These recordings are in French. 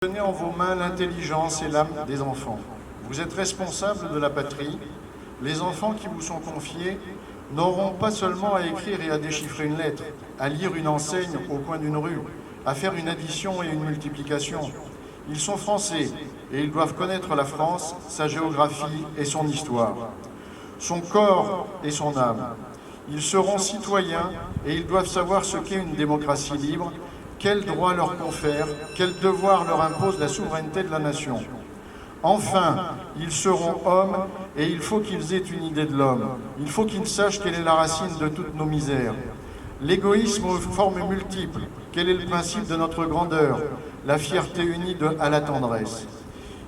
Tenez en vos mains l'intelligence et l'âme des enfants. Vous êtes responsables de la patrie. Les enfants qui vous sont confiés n'auront pas seulement à écrire et à déchiffrer une lettre, à lire une enseigne au coin d'une rue, à faire une addition et une multiplication. Ils sont français et ils doivent connaître la France, sa géographie et son histoire, son corps et son âme. Ils seront citoyens et ils doivent savoir ce qu'est une démocratie libre, quels droits leur confère, quels devoirs leur impose la souveraineté de la nation. Enfin, ils seront hommes et il faut qu'ils aient une idée de l'homme. Il faut qu'ils sachent quelle est la racine de toutes nos misères. L'égoïsme aux formes multiples, quel est le principe de notre grandeur, la fierté unie à la tendresse.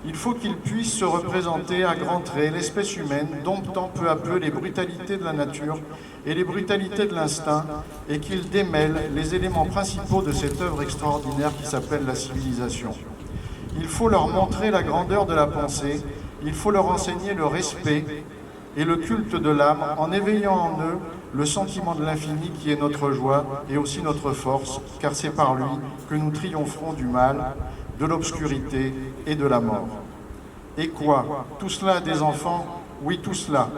Il faut qu'ils puissent se représenter à grands traits l'espèce humaine, domptant peu à peu les brutalités de la nature et les brutalités de l'instinct, et qu'ils démêlent les éléments principaux de cette œuvre extraordinaire qui s'appelle la civilisation. Il faut leur montrer la grandeur de la pensée, il faut leur enseigner le respect et le culte de l'âme en éveillant en eux le sentiment de l'infini qui est notre joie et aussi notre force, car c'est par lui que nous triompherons du mal, de l'obscurité et de la mort. Et quoi? Tout cela a des enfants? Oui, tout cela.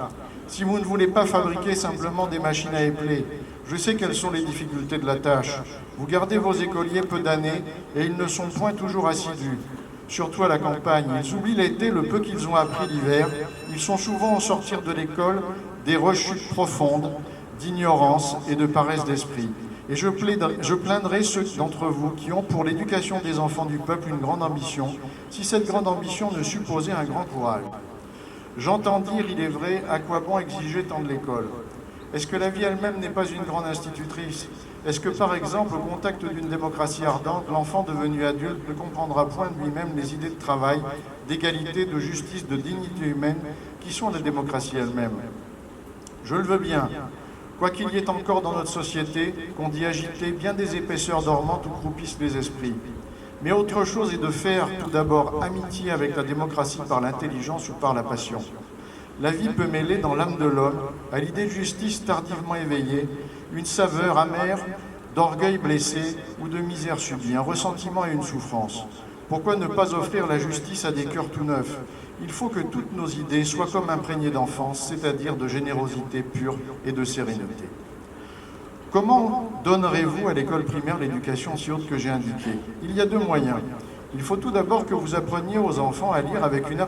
Si vous ne voulez pas fabriquer simplement des machines à épeler, je sais quelles sont les difficultés de la tâche. Vous gardez vos écoliers peu d'années et ils ne sont point toujours assidus. Surtout à la campagne, ils oublient l'été le peu qu'ils ont appris l'hiver. Ils sont souvent au sortir de l'école des rechutes profondes d'ignorance et de paresse d'esprit. Et je plaindrai ceux d'entre vous qui ont pour l'éducation des enfants du peuple une grande ambition, si cette grande ambition ne supposait un grand courage. J'entends dire, il est vrai, à quoi bon exiger tant de l'école? Est-ce que la vie elle-même n'est pas une grande institutrice? Est-ce que, par exemple, au contact d'une démocratie ardente, l'enfant devenu adulte ne comprendra point de lui-même les idées de travail, d'égalité, de justice, de dignité humaine, qui sont la démocratie elle-même? Je le veux bien. Quoi qu'il y ait encore dans notre société, qu'on dit agiter, bien des épaisseurs dormantes où croupissent les esprits. Mais autre chose est de faire tout d'abord amitié avec la démocratie par l'intelligence ou par la passion. La vie peut mêler dans l'âme de l'homme, à l'idée de justice tardivement éveillée, une saveur amère d'orgueil blessé ou de misère subie, un ressentiment et une souffrance. Pourquoi ne pas offrir la justice à des cœurs tout neufs? Il faut que toutes nos idées soient comme imprégnées d'enfance, c'est-à-dire de générosité pure et de sérénité. Comment donnerez-vous à l'école primaire l'éducation si haute que j'ai indiquée? Il y a deux moyens. Il faut tout d'abord que vous appreniez aux enfants à lire avec une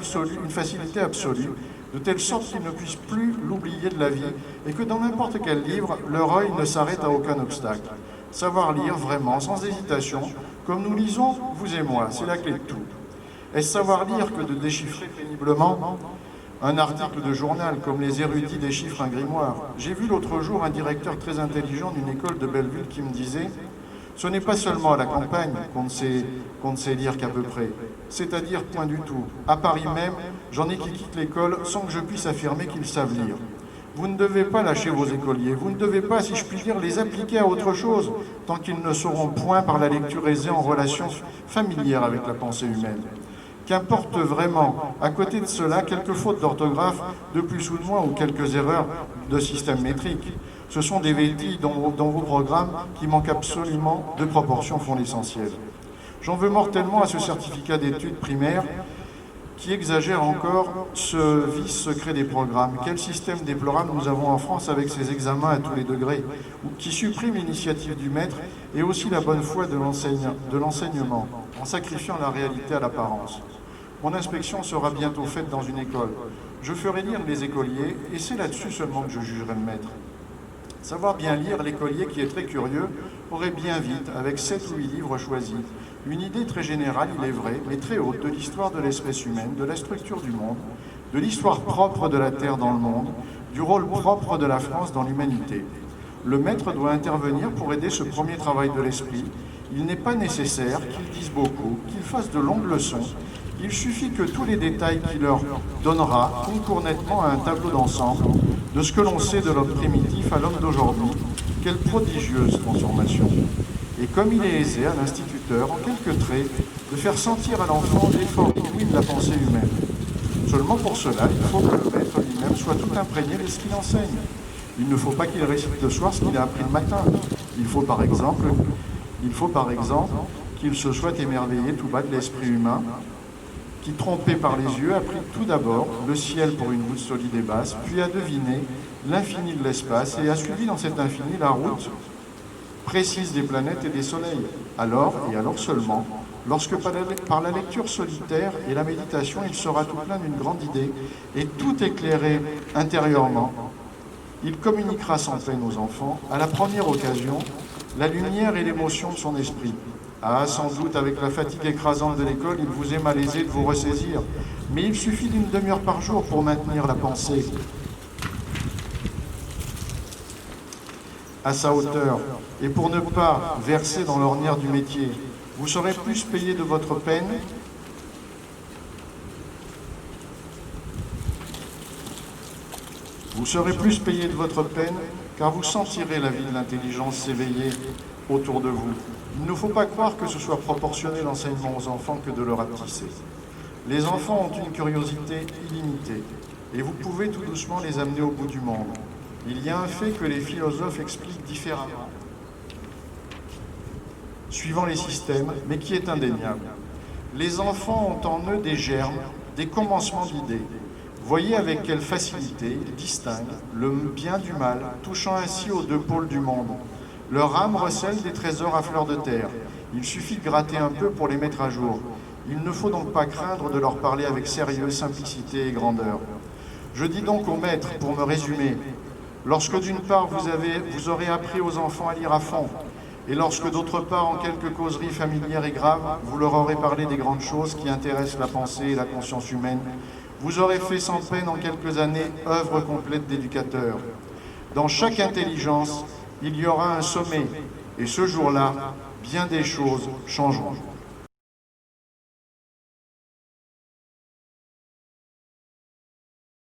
facilité absolue, de telle sorte qu'ils ne puissent plus l'oublier de la vie et que dans n'importe quel livre, leur œil ne s'arrête à aucun obstacle. Savoir lire vraiment, sans hésitation, comme nous lisons, vous et moi, c'est la clé de tout. Est-ce savoir lire que de déchiffrer péniblement un article de journal, comme les érudits déchiffrent un grimoire? J'ai vu l'autre jour un directeur très intelligent d'une école de Belleville qui me disait « Ce n'est pas seulement à la campagne qu'on ne sait lire qu'à peu près, c'est-à-dire point du tout. À Paris même, j'en ai qui quittent l'école sans que je puisse affirmer qu'ils savent lire. Vous ne devez pas lâcher vos écoliers, vous ne devez pas, si je puis dire, les appliquer à autre chose, tant qu'ils ne seront point par la lecture aisée en relation familière avec la pensée humaine. Qu'importe vraiment, à côté de cela, quelques fautes d'orthographe, de plus ou de moins, ou quelques erreurs de système métrique. Ce sont des vétilles dans vos programmes qui manquent absolument de proportions font l'essentiel. J'en veux mortellement à ce certificat d'études primaires qui exagère encore ce vice secret des programmes. Quel système déplorable nous avons en France avec ces examens à tous les degrés, qui supprime l'initiative du maître et aussi la bonne foi de l'enseignement, en sacrifiant la réalité à l'apparence. Mon inspection sera bientôt faite dans une école. Je ferai lire les écoliers et c'est là-dessus seulement que je jugerai le maître. Savoir bien lire, l'écolier qui est très curieux aurait bien vite, avec 7 ou 8 livres choisis, une idée très générale, il est vrai, mais très haute, de l'histoire de l'espèce humaine, de la structure du monde, de l'histoire propre de la Terre dans le monde, du rôle propre de la France dans l'humanité. Le maître doit intervenir pour aider ce premier travail de l'esprit. Il n'est pas nécessaire qu'il dise beaucoup, qu'il fasse de longues leçons. Il suffit que tous les détails qu'il leur donnera concourent nettement à un tableau d'ensemble de ce que l'on sait de l'homme primitif à l'homme d'aujourd'hui. Quelle prodigieuse transformation! Et comme il est aisé à l'instituteur, en quelques traits, de faire sentir à l'enfant l'effort inouï de la pensée humaine. Seulement pour cela, il faut que le maître lui-même soit tout imprégné de ce qu'il enseigne. Il ne faut pas qu'il récite le soir ce qu'il a appris le matin. Il faut par exemple qu'il qu'il se soit émerveillé tout bas de l'esprit humain, qui, trompé par les yeux, a pris tout d'abord le ciel pour une voûte solide et basse, puis a deviné l'infini de l'espace et a suivi dans cet infini la route précise des planètes et des soleils. Alors, et alors seulement, lorsque par la lecture solitaire et la méditation, il sera tout plein d'une grande idée et tout éclairé intérieurement, il communiquera sans peine aux enfants, à la première occasion, la lumière et l'émotion de son esprit. Ah, sans doute, avec la fatigue écrasante de l'école, il vous est malaisé de vous ressaisir. Mais il suffit d'une demi-heure par jour pour maintenir la pensée à sa hauteur et pour ne pas verser dans l'ornière du métier. Vous serez plus payé de votre peine car vous sentirez la vie de l'intelligence s'éveiller autour de vous. Il ne faut pas croire que ce soit proportionné l'enseignement aux enfants que de le rapetisser. Les enfants ont une curiosité illimitée et vous pouvez tout doucement les amener au bout du monde. Il y a un fait que les philosophes expliquent différemment, suivant les systèmes, mais qui est indéniable. Les enfants ont en eux des germes, des commencements d'idées. Voyez avec quelle facilité ils distinguent le bien du mal, touchant ainsi aux deux pôles du monde. Leur âme recèle des trésors à fleur de terre. Il suffit de gratter un peu pour les mettre à jour. Il ne faut donc pas craindre de leur parler avec sérieux, simplicité et grandeur. Je dis donc aux maîtres, pour me résumer, lorsque d'une part vous aurez appris aux enfants à lire à fond, et lorsque d'autre part, en quelques causeries familières et graves, vous leur aurez parlé des grandes choses qui intéressent la pensée et la conscience humaine, vous aurez fait sans peine en quelques années œuvre complète d'éducateur. Dans chaque intelligence, il y aura un sommet, et ce jour-là, bien des choses changeront.